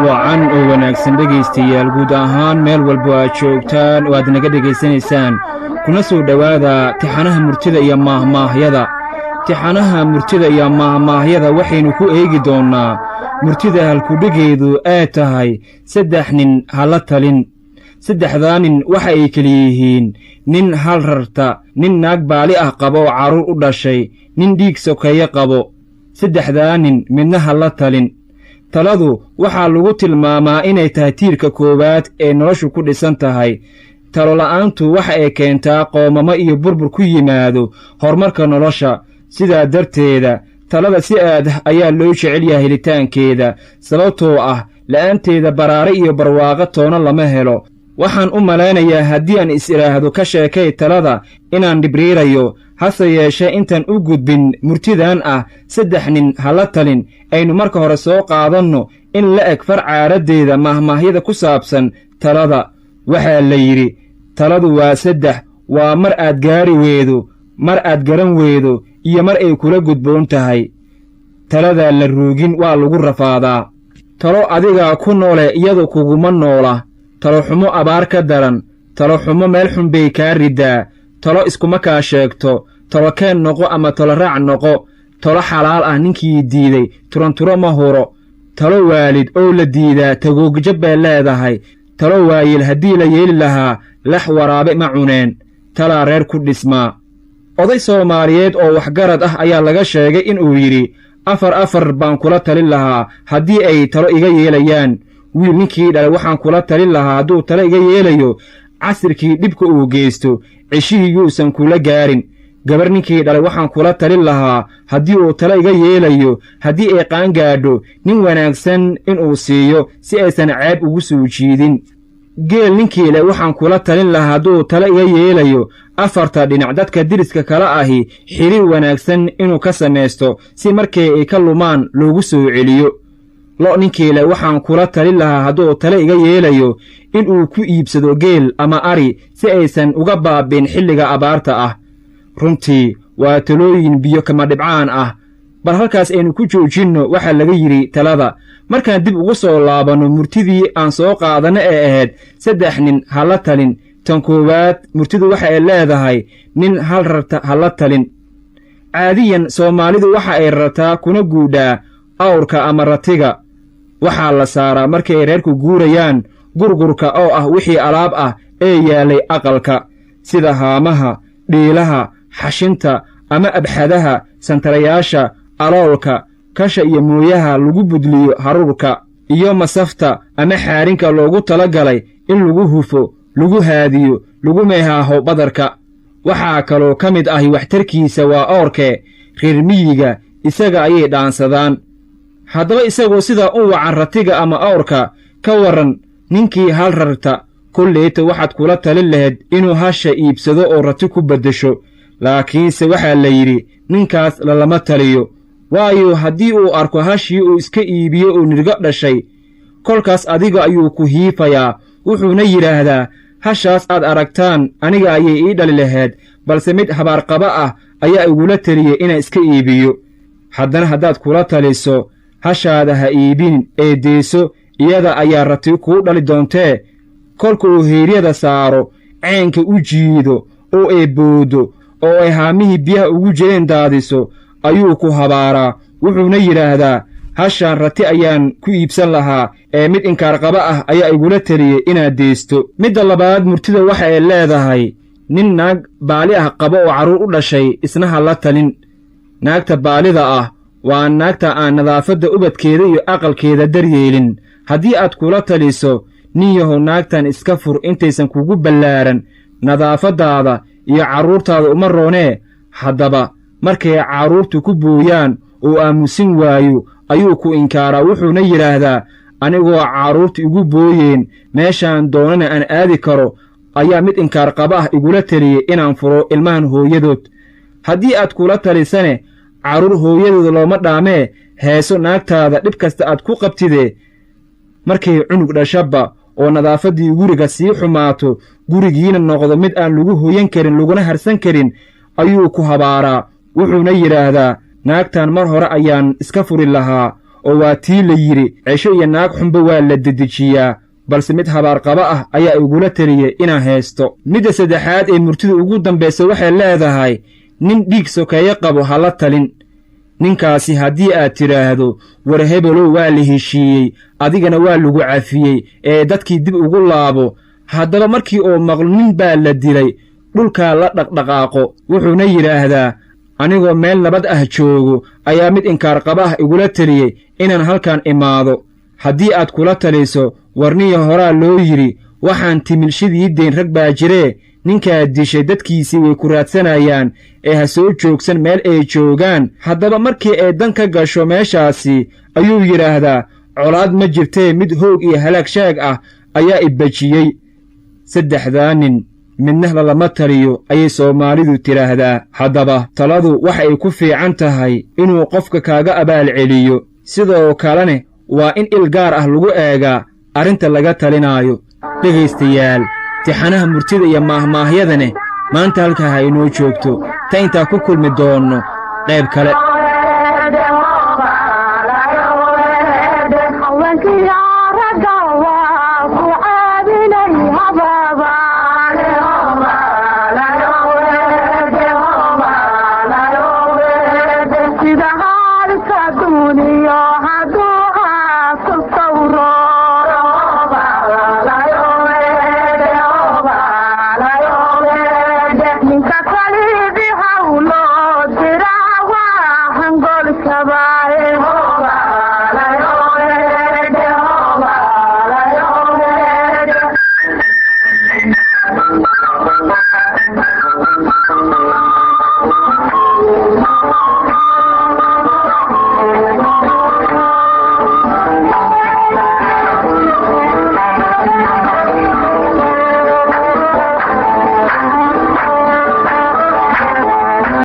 wacan oo wanaagsan dhegaystayaal guud ahaan meel walba aad joogtaan oo aad naga dhegaysanaysaan kuna soo dhowaada tixanaha murtida iyo maahmaahyada tixanaha murtida iyo maahmaahyada waxaynu ku eegi doonnaa murtida halkudhigeedu ay tahay 3 nin hala talin 3daa nin waxa ay kala yihiin nin hal rarta nin naag baali ah qabo oo carruur u dhashay nin dhiig sokeeye qabo 3daa nin midna hala talin taladu waxaa lagu tilmaamaa inay tahay tiirka koowaad ee noloshu ku dhisan tahay talola'aantu waxa ay keentaa qoomamo iyo burbur ku yimaado horumarka nolosha sidaa darteeda talada si aad ayaa loo jecel yahay helitaankeeda sababtoo ah la'aanteeda baraare iyo barwaaqo toona lama helo waxaan u malaynayaa haddii aan is-idhaahdo ka sheekay talada inaan dhibriirayo hase yeeshee intaan u gudbin murtidan ah 3 nin hala talin aynu marka hore soo qaadanno in la eg farcaaraddeeda mahmaahyada ku saabsan talada waxaa la yidhi taladu waa 3 waa mar aad gaari weydo mar aad garan weydo iyo mar ay kula gudboon tahay taladaa la ruugin waa lagu rafaadaa talo adigaa ku noole iyadu kuguma noola talo xumo abaar ka daran talo xumo meel xun bay kaa riddaa talo iskuma kaa sheegto talo keen noqo ama talo raac noqo talo xalaal ah ninkii diiday turanturo ma huro talo waalid oo la diidaa tagoogjo bay leedahay talo waayil haddii la yeeli lahaa lax waraabe ma cuneen talaa reer ku dhismaa oday Soomaaliyeed oo waxgarad ah ayaa laga sheegay inuu yidhi 4 baan kula talin lahaa haddii ay talo iga yeelayaan wiil ninkii dhalay waxaan kula talin lahaa hadduu talo iga yeelayo casirkii dhibka uu geysto ceshihii yuusan kula gaarin gabar ninkii dhalay waxaan kula talin lahaa haddii uu talo iga yeelayo haddii ay qaangaadho nin wanaagsan inuu siiyo si aysan ceeb ugu soo jiidin geel ninkii leh waxaan kula talin lahaa hadduu talo iga yeelayo 4 dhinac dadka diriska kala ahi xiriir wanaagsan inuu ka samaysto si markii ay ka lumaan loogu soo celiyo lo ninkii leh waxaan kula talin lahaa hadduu talo iga yeelayo inuu ku iibsado geel ama ari si aysan uga baabin xilliga abaarta ah runtii waa talooyin biyo kama dhibcaan ah bal halkaas aynu ku joojinno waxaa laga yidhi talada markaan dib ugu soo laabanno murtidii aan soo qaadanno ee ahayd 3 nin hala talin tan koowaad murtidu waxa ay leedahay nin hal rarta hala talin caadiyan Soomaalidu waxa ay rartaa kuna guudhaa awrka ama ratiga waxaa la saaraa markay ay reerku guurayaan gurgurka oo ah wixii alaab ah ee yaalay aqalka sida haamaha dhiilaha xashinta ama abxadaha santarayaasha aloolka kasha iyo mooyaha lagu budliyo haruurka iyo masafta ama xaarinka loogu talagalay in lagu hufo lagu haadiyo lagu meehaaho badarka waxaa kaloo ka mid ahi waxtarkiisa waa oorkee reer miyiga isaga ayay dhaansadaan haddaba isagoo sidaa u wacan ratiga ama awrka ka warran ninkii hal rarta kollayta waxaad kula talin lahayd inuu hasha iibsado oo rati ku beddesho laakiinse waxaa la yidhi ninkaas lalama taliyo waayo haddii uu arko hashii uu iska iibiyo oo nirgo dhashay kolkaas adiga ayuu ku hiifayaa wuxuuna yidhaahdaa hashaas aad aragtaan aniga ayay ii dhali lahayd balse mid habaarqaba ah ayaa igula taliyey inaan iska iibiyo haddana haddaad kula taliso hashaada ha iibin ee deyso iyada ayaa rati kuu dhali doontee kolka uu heeryada saaro ceenka u jiido oo ay booddo oo ay haamihii biyaha ugu jireen daadiso ayuu ku habaaraa wuxuuna yidhaahdaa hashaan rati ayaan ku iibsan lahaa ee mid inkaarqaba ah ayaa igula taliyey inaad deysto midda labaad murtida waxa ay leedahay nin naag baali ah qabo oo carruur u dhashay isna ha la talin naagta baalida ah waa naagta aan nadaafadda ubadkeeda iyo aqalkeeda daryeelin haddii aad kula taliso nin yahow naagtan iska fur intaysan kugu ballaaran nadaafaddaada iyo carruurtaada uma roonee haddaba markay carruurtu ku booyaan oo aamusin waayo ayuu ku inkaaraa wuxuuna yidhaahdaa anigoo carruurta igu booyeen meeshaan doonana aan aadi karo ayaa mid inkaar qaba ah igula taliyey inaan furo ilmahan hooyadood haddii aad kula talisane carruur hooyadood looma dhaamee heeso naagtaada dhib kasta aad ku qabtidee markay cunug dhashaba oo nadaafaddii guriga sii xumaato gurigiina noqdo mid aan lagu hoyan karin laguna harsan karin ayuu ku habaaraa wuxuuna yidhaahdaa naagtan mar hore ayaan iska furi lahaa oo waa tii la yidhi cesho iyo naag xunba waa la dedejiyaa balse mid habaar qaba ah ayaa igula taliyey inaan heesto midda saddexaad ee murtida ugu dambaysa waxay leedahay nin dhiig sokeeye qabo ha la talin ninkaasi haddii aad tidhaahdo war hebelow waa la heshiiyey adigana waa lagu cafiyey ee dadkii dib ugu laabo haddaba markii oo maqlo nin baa la dilay dhulkaa la dhaqdhaqaaqo wuxuuna yidhaahdaa anigoo meel nabad ah joogo ayaa mid inkaar qaba ah igula taliyey inaan halkan imaado haddii aad kula taliso warniya horaa loo yidhi waxaan timilshadii dayn rag baa jiree ninkaa dishay dadkiisii way ku raadsanayaan ee ha soo joogsan meel ay joogaan haddaba markii ay dan ka gasho meeshaasi ayuu yidhaahdaa colaad ma jirtee mid hoog iyo halaag shaag ah ayaa ibajiyey saddexdaa nin midna lalama taliyo ayay soomaalidu tidhaahdaa haddaba taladu waxay ku fiican tahay inuu qofka kaaga abaalceliyo sidoo kalene waa in il gaar ah lagu eegaa arrinta laga talinaayo dhegaystayaal tixanaha murtida iyo maahmaahyadane maanta halkaa ha inoo joogto ta intaa ku kulmi doonno qayb kale